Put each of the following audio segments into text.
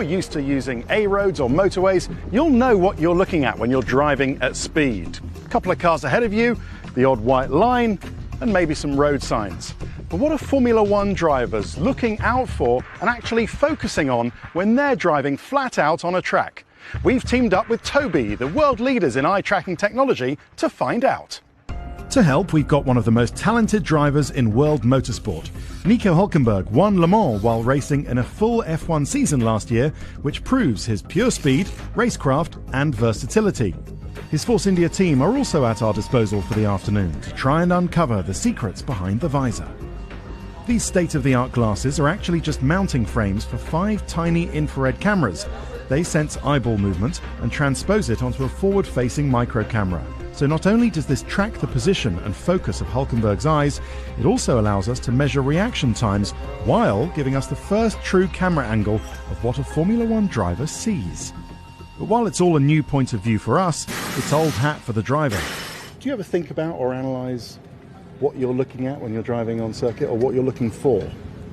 you're used to using A roads or motorways, you'll know what you're looking at when you're driving at speed. A couple of cars ahead of you, the odd white line, and maybe some road signs. But what are Formula One drivers looking out for and actually focusing on when they're driving flat out on a track? We've teamed up with Tobii, the world leaders in eye tracking technology, to find out. To help, we've got one of the most talented drivers in world motorsport. Nico Hülkenberg won Le Mans while racing in a full F1 season last year, which proves his pure speed, racecraft and versatility. His Force India team are also at our disposal for the afternoon to try and uncover the secrets behind the visor. These state-of-the-art glasses are actually just mounting frames for 5 tiny infrared cameras. They sense eyeball movement and transpose it onto a forward-facing micro camera. So not only does this track the position and focus of Hülkenberg's eyes, it also allows us to measure reaction times while giving us the first true camera angle of what a Formula One driver sees. But while it's all a new point of view for us, it's old hat for the driver. Do you ever think about or analyse what you're looking at when you're driving on circuit, or what you're looking for?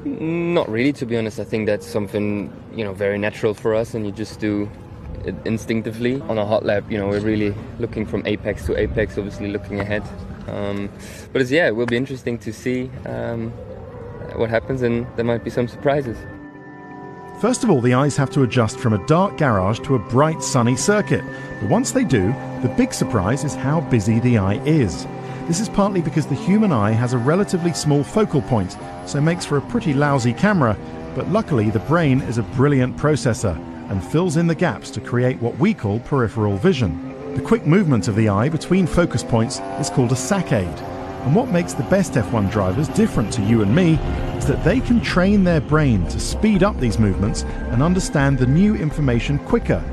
Not really, to be honest. I think that's something, very natural for us, and you just do it instinctively. On a hot lap, we're really looking from apex to apex, obviously looking ahead. But it will be interesting to see what happens, and there might be some surprises. First of all, the eyes have to adjust from a dark garage to a bright sunny circuit. But once they do, the big surprise is how busy the eye is. This is partly because the human eye has a relatively small focal point, so makes for a pretty lousy camera, but luckily the brain is a brilliant processor and fills in the gaps to create what we call peripheral vision. The quick movement of the eye between focus points is called a saccade. And what makes the best F1 drivers different to you and me is that they can train their brain to speed up these movements and understand the new information quicker,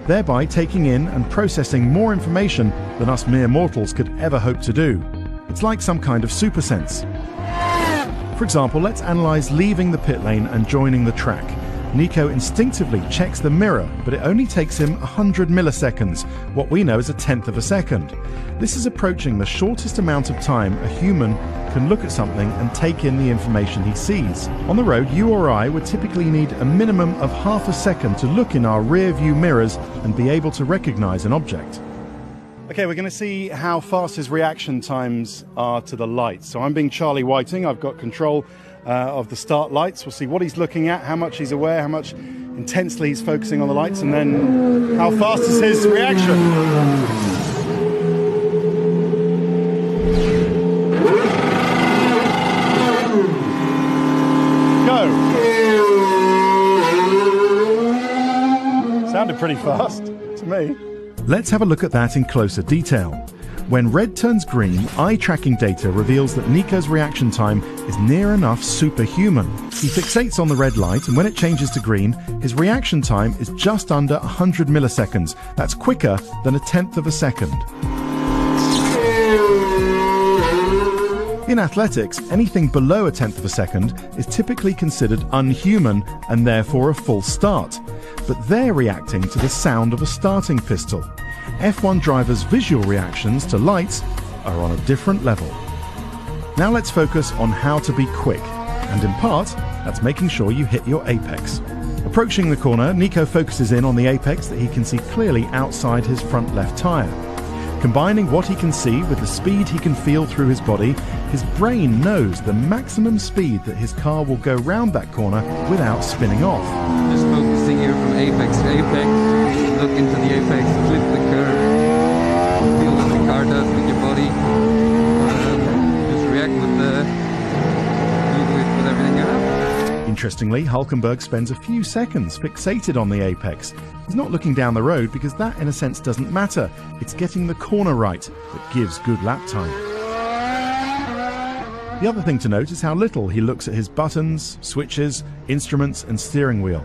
thereby taking in and processing more information than us mere mortals could ever hope to do. It's like some kind of super sense. For example, let's analyse leaving the pit lane and joining the track. Nico instinctively checks the mirror, but it only takes him 100 milliseconds, what we know as a tenth of a second. This is approaching the shortest amount of time a human can look at something and take in the information he sees. On the road, you or I would typically need a minimum of half a second to look in our rear view mirrors and be able to recognise an object. Okay, we're going to see how fast his reaction times are to the lights. So I'm being Charlie Whiting, I've got control of the start lights. We'll see what he's looking at, how much he's aware, how much intensely he's focusing on the lights, and then how fast is his reaction. Go! Sounded pretty fast to me. Let's have a look at that in closer detail. When red turns green, eye tracking data reveals that Nico's reaction time is near enough superhuman. He fixates on the red light, and when it changes to green, his reaction time is just under 100 milliseconds. That's quicker than a tenth of a second. In athletics, anything below a tenth of a second is typically considered unhuman and therefore a false start. But they're reacting to the sound of a starting pistol. F1 drivers' visual reactions to lights are on a different level. Now let's focus on how to be quick, and in part, that's making sure you hit your apex. Approaching the corner, Nico focuses in on the apex that he can see clearly outside his front left tyre. Combining what he can see with the speed he can feel through his body, his brain knows the maximum speed that his car will go round that corner without spinning off. Just focusing here from apex to apex, look into the apex, flip the curve, feel what the car does with your body, just react with everything you have. Interestingly, Hülkenberg spends a few seconds fixated on the apex. He's not looking down the road because that, in a sense, doesn't matter. It's getting the corner right that gives good lap time. The other thing to note is how little he looks at his buttons, switches, instruments and steering wheel.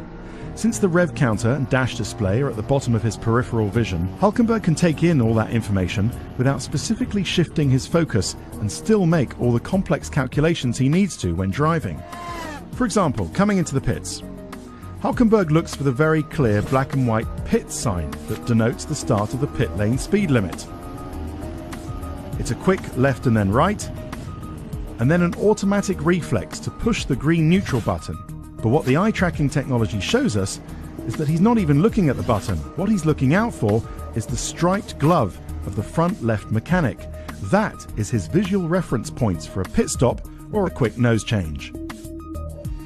Since the rev counter and dash display are at the bottom of his peripheral vision, Hülkenberg can take in all that information without specifically shifting his focus and still make all the complex calculations he needs to when driving. For example, coming into the pits, Hülkenberg looks for the very clear black and white pit sign that denotes the start of the pit lane speed limit. It's a quick left and then right, and then an automatic reflex to push the green neutral button. But what the eye tracking technology shows us is that he's not even looking at the button. What he's looking out for is the striped glove of the front left mechanic. That is his visual reference points for a pit stop or a quick nose change.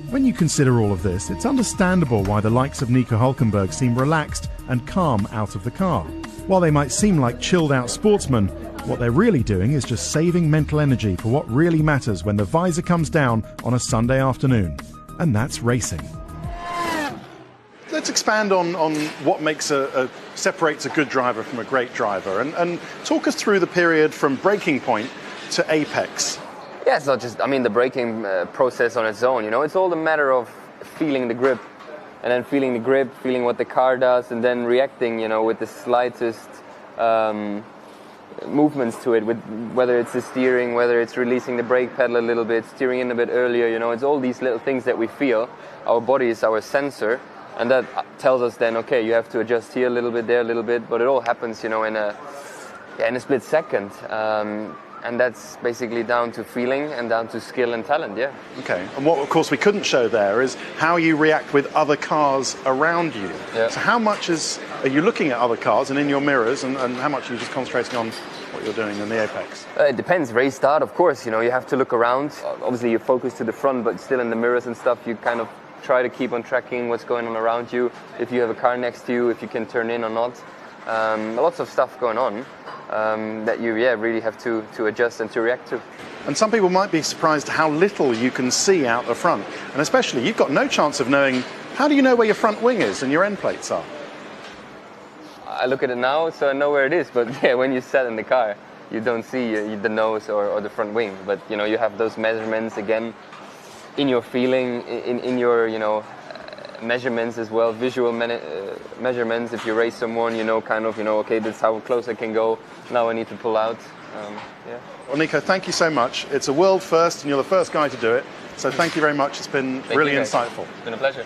When you consider all of this, it's understandable why the likes of Nico Hülkenberg seem relaxed and calm out of the car. While they might seem like chilled out sportsmen, what they're really doing is just saving mental energy for what really matters when the visor comes down on a Sunday afternoon. And that's racing. Let's expand on what separates a good driver from a great driver, and talk us through the period from breaking point to apex. Yeah, it's not just, the braking process on its own, it's all a matter of feeling the grip, and then feeling the grip, feeling what the car does, and then reacting, with the slightest movements to it, with whether it's the steering, whether it's releasing the brake pedal a little bit, steering in a bit earlier, it's all these little things that we feel. Our body is our sensor, and that tells us then, okay, you have to adjust here a little bit, there a little bit, but it all happens, in a split second. And that's basically down to feeling and down to skill and talent, yeah. Okay, and what of course we couldn't show there is how you react with other cars around you. Yeah. So how much are you looking at other cars and in your mirrors, and how much are you just concentrating on what you're doing in the apex? It depends. Race start, of course, you have to look around. Obviously you focus to the front, but still in the mirrors and stuff, you kind of try to keep on tracking what's going on around you. If you have a car next to you, if you can turn in or not. Lots of stuff going on. That you really have to adjust and to react to. And some people might be surprised how little you can see out the front. And especially, you've got no chance of knowing, how do you know where your front wing is and your end plates are? I look at it now, so I know where it is, but yeah, when you sat in the car, you don't see the nose or the front wing. But, you have those measurements, again, in your feeling, in your, measurements as well, visual measurements. If you race someone, okay, that's how close I can go. Now I need to pull out. Yeah. Well, Nico, thank you so much. It's a world first, and you're the first guy to do it. So thank you very much. It's been really insightful. It's been a pleasure.